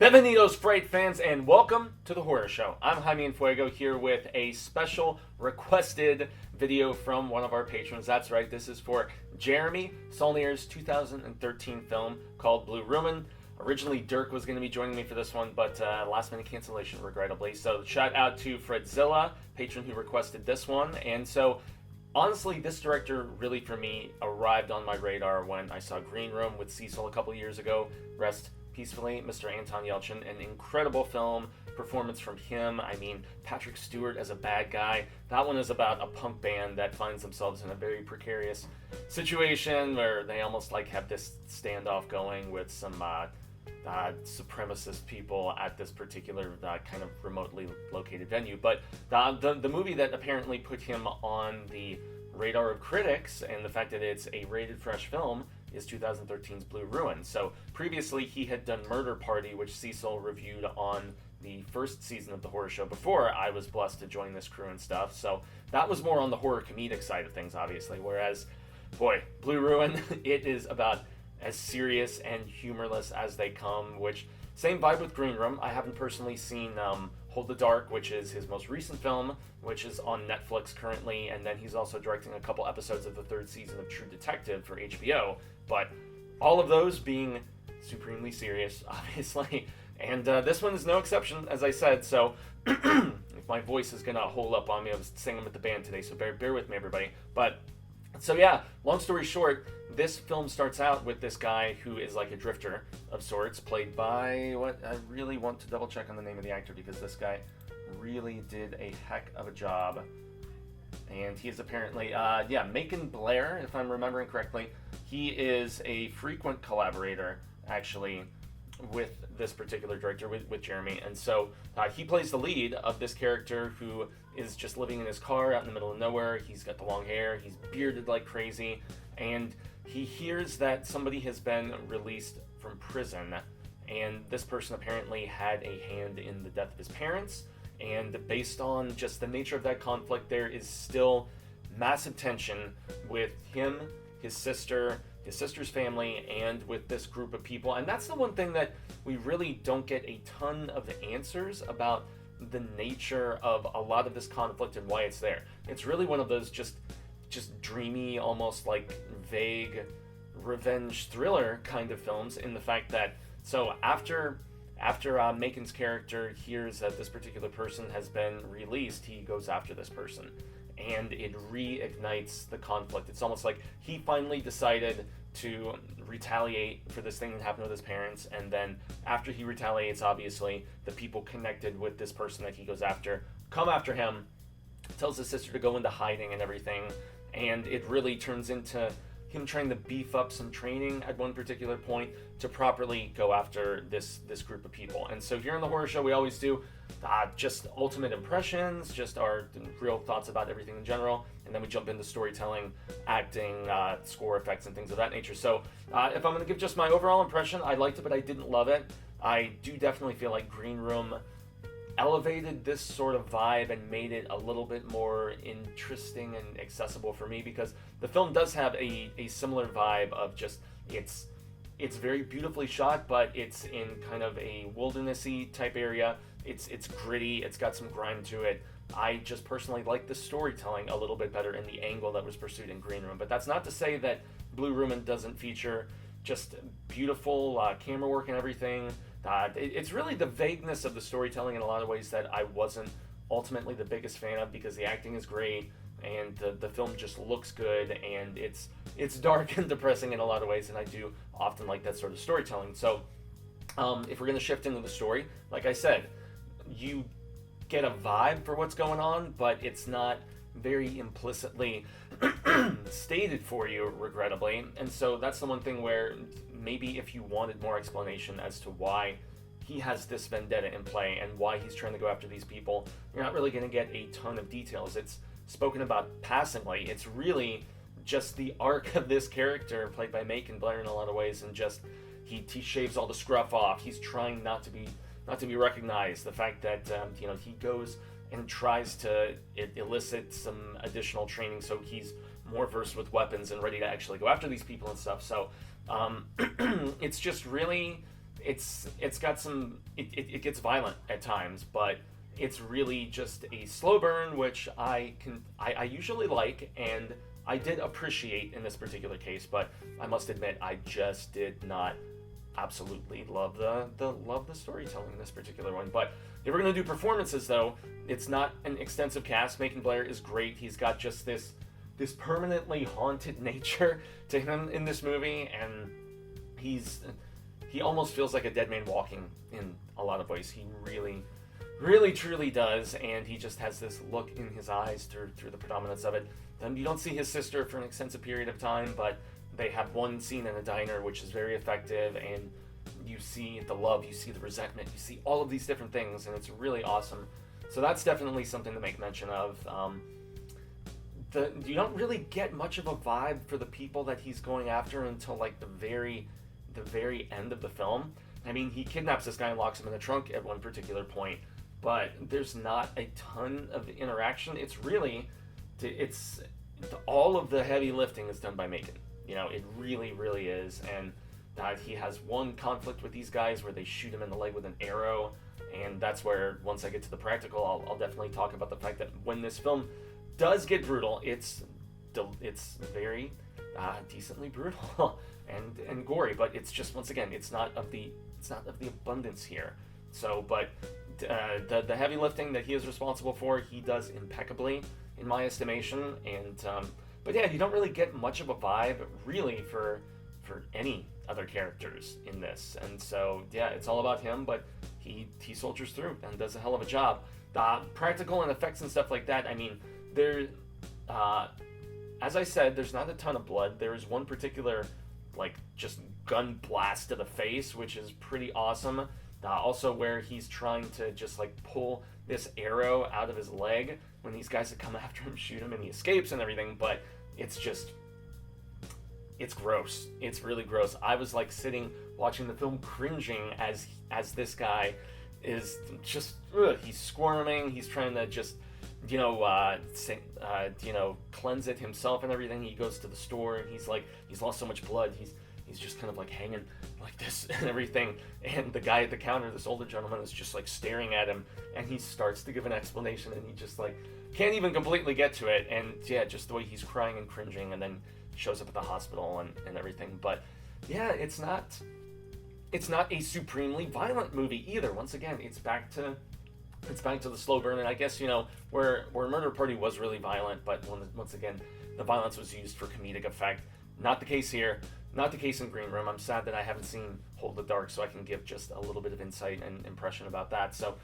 Bienvenidos, Freight fans, and welcome to the Horror Show. I'm Jaime and Fuego here with a special requested video from one of our patrons. That's right, this is for Jeremy Saulnier's 2013 film called Blue Ruin. Originally, Dirk was going to be joining me for this one, but last minute cancellation, regrettably. So shout out to Fredzilla, patron who requested this one. And so, honestly, this director really, for me, arrived on my radar when I saw Green Room with Cecil a couple years ago. Rest peacefully, Mr. Anton Yelchin. An incredible film, performance from him. I mean, Patrick Stewart as a bad guy. That one is about a punk band that finds themselves in a very precarious situation where they almost like have this standoff going with some supremacist people at this particular kind of remotely located venue. But the movie that apparently put him on the radar of critics, and the fact that it's a rated fresh film, is 2013's Blue Ruin. So previously he had done Murder Party, which Cecil reviewed on the first season of the Horror Show before I was blessed to join this crew and stuff. So that was more on the horror comedic side of things, obviously. Whereas, boy, Blue Ruin, it is about as serious and humorless as they come, which, same vibe with Green Room. I haven't personally seen Hold the Dark, which is his most recent film, which is on Netflix currently, and then he's also directing a couple episodes of the third season of True Detective for HBO, but all of those being supremely serious, obviously, and this one is no exception, as I said. So if my voice is gonna hold up on me, I was singing with the band today, so bear with me, everybody. But so yeah, long story short, this film starts out with this guy who is like a drifter of sorts, played by, what, I really want to double check on the name of the actor because this guy really did a heck of a job. And he is apparently, Macon Blair, if I'm remembering correctly. He is a frequent collaborator, actually, with this particular director, with Jeremy. And so he plays the lead of this character who is just living in his car out in the middle of nowhere. He's got the long hair, he's bearded like crazy, and he hears that somebody has been released from prison, and this person apparently had a hand in the death of his parents. And based on just the nature of that conflict, there is still massive tension with him, his sister, his sister's family, and with this group of people. And that's the one thing that we really don't get a ton of the answers about, the nature of a lot of this conflict and why it's there. It's really one of those just dreamy, almost like vague revenge thriller kind of films, in the fact that, so after Macon's character hears that this particular person has been released, he goes after this person, and it reignites the conflict. It's almost like he finally decided to retaliate for this thing that happened with his parents, and then after he retaliates, obviously, the people connected with this person that he goes after come after him, tells his sister to go into hiding and everything, and it really turns into him trying to beef up some training at one particular point to properly go after this group of people. And so here on the Horror Show, we always do just ultimate impressions, just our real thoughts about everything in general, and then we jump into storytelling, acting, score effects, and things of that nature. So if I'm going to give just my overall impression, I liked it, but I didn't love it. I do definitely feel like Green Room elevated this sort of vibe and made it a little bit more interesting and accessible for me, because the film does have a similar vibe of just, it's very beautifully shot, but it's in kind of a wildernessy type area. It's gritty, it's got some grime to it. I just personally like the storytelling a little bit better in the angle that was pursued in Green Room. But that's not to say that Blue Ruin doesn't feature just beautiful camera work and everything. It's really the vagueness of the storytelling in a lot of ways that I wasn't ultimately the biggest fan of, because the acting is great and the film just looks good, and it's dark and depressing in a lot of ways, and I do often like that sort of storytelling. So if we're going to shift into the story, like I said, you get a vibe for what's going on, but it's not very implicitly stated for you, regrettably. And so that's the one thing where maybe if you wanted more explanation as to why he has this vendetta in play and why he's trying to go after these people, you're not really going to get a ton of details. It's spoken about passingly. It's really just the arc of this character, played by Macon Blair in a lot of ways, and just he shaves all the scruff off. He's trying not to be recognized. The fact that he goes and tries to elicit some additional training so he's more versed with weapons and ready to actually go after these people and stuff. So it's just really it's got some, it gets violent at times, but it's really just a slow burn, which I usually like, and I did appreciate in this particular case, but I must admit I just did not absolutely love the storytelling in this particular one. But if we're gonna do performances, though, it's not an extensive cast. Macon Blair is great. He's got just this permanently haunted nature to him in this movie, and he almost feels like a dead man walking in a lot of ways. He really truly does, and he just has this look in his eyes through the predominance of it. Then you don't see his sister for an extensive period of time, but they have one scene in a diner which is very effective, and you see the love, you see the resentment, you see all of these different things, and it's really awesome. So that's definitely something to make mention of. You don't really get much of a vibe for the people that he's going after until like the very end of the film. I mean, he kidnaps this guy and locks him in the trunk at one particular point, but there's not a ton of interaction. It's all of the heavy lifting is done by Macon. You know, it really is. And he has one conflict with these guys where they shoot him in the leg with an arrow, and that's where, once I get to the practical, I'll definitely talk about the fact that when this film does get brutal, it's very decently brutal and gory, but it's just, once again, it's not of the abundance here. So, but the heavy lifting that he is responsible for, he does impeccably, in my estimation. And but yeah, you don't really get much of a vibe really for any other characters in this, and so yeah, it's all about him, but he soldiers through and does a hell of a job. Practical and effects and stuff like that, I mean, as I said, there's not a ton of blood. There is one particular, like, just gun blast to the face, which is pretty awesome. Also where he's trying to just, like, pull this arrow out of his leg when these guys that come after him shoot him, and he escapes and everything, but it's gross. It's really gross. I was, like, sitting watching the film cringing as this guy is just, he's squirming, he's trying to just, cleanse it himself and everything. He goes to the store and he's lost so much blood, he's just kind of like hanging like this and everything, and the guy at the counter, this older gentleman, is just like staring at him, and he starts to give an explanation, and he just like can't even completely get to it, and yeah, just the way he's crying and cringing, and then shows up at the hospital and everything. But yeah, it's not a supremely violent movie either. Once again, it's back to the slow burn, and I guess, where Murder Party was really violent, but once again, the violence was used for comedic effect. Not the case here. Not the case in Green Room. I'm sad that I haven't seen Hold the Dark, so I can give just a little bit of insight and impression about that. So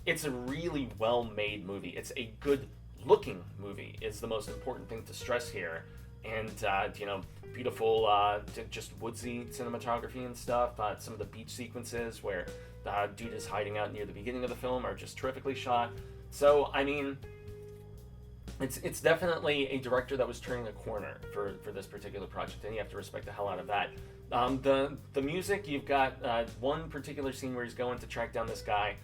it's a really well-made movie. It's a good-looking movie is the most important thing to stress here. And, beautiful, just woodsy cinematography and stuff. Some of the beach sequences where the dude is hiding out near the beginning of the film are just terrifically shot. So, I mean, it's definitely a director that was turning a corner for this particular project, and you have to respect the hell out of that. The music, you've got one particular scene where he's going to track down this guy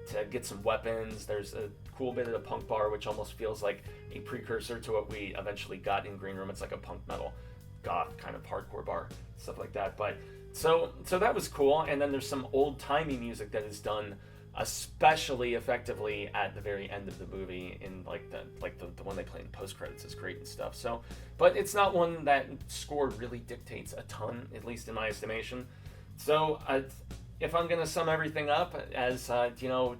to get some weapons. There's a cool bit of the punk bar, which almost feels like a precursor to what we eventually got in Green Room. It's like a punk metal, goth kind of hardcore bar, stuff like that. But so that was cool. And then there's some old-timey music that is done especially effectively at the very end of the movie, in the one they play in post credits is great and stuff. So, but it's not one that score really dictates a ton, at least in my estimation. So if I'm gonna sum everything up as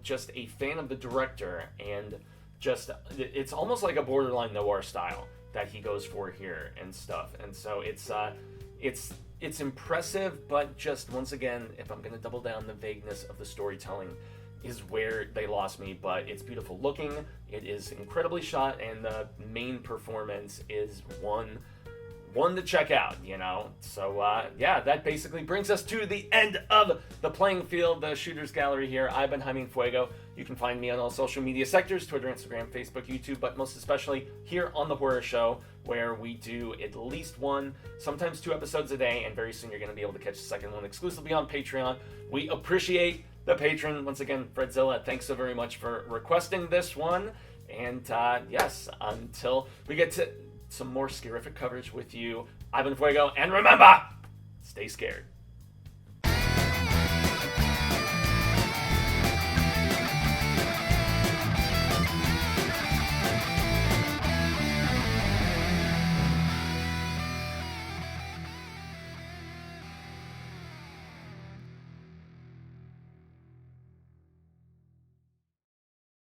just a fan of the director, and just it's almost like a borderline noir style that he goes for here and stuff, and so it's impressive, but just once again, if I'm gonna double down, the vagueness of the storytelling is where they lost me. But it's beautiful looking, it is incredibly shot, and the main performance is one to check out, So that basically brings us to the end of the playing field, the Shooters Gallery here. I've been Jaime Fuego. You can find me on all social media sectors, Twitter, Instagram, Facebook, YouTube, but most especially here on The Horror Show, where we do at least one, sometimes 2 episodes a day, and very soon you're going to be able to catch the second one exclusively on Patreon. We appreciate the patron. Once again, Fredzilla, thanks so very much for requesting this one. And yes, until we get to some more scarific coverage with you, I've been Fuego, and remember, stay scared.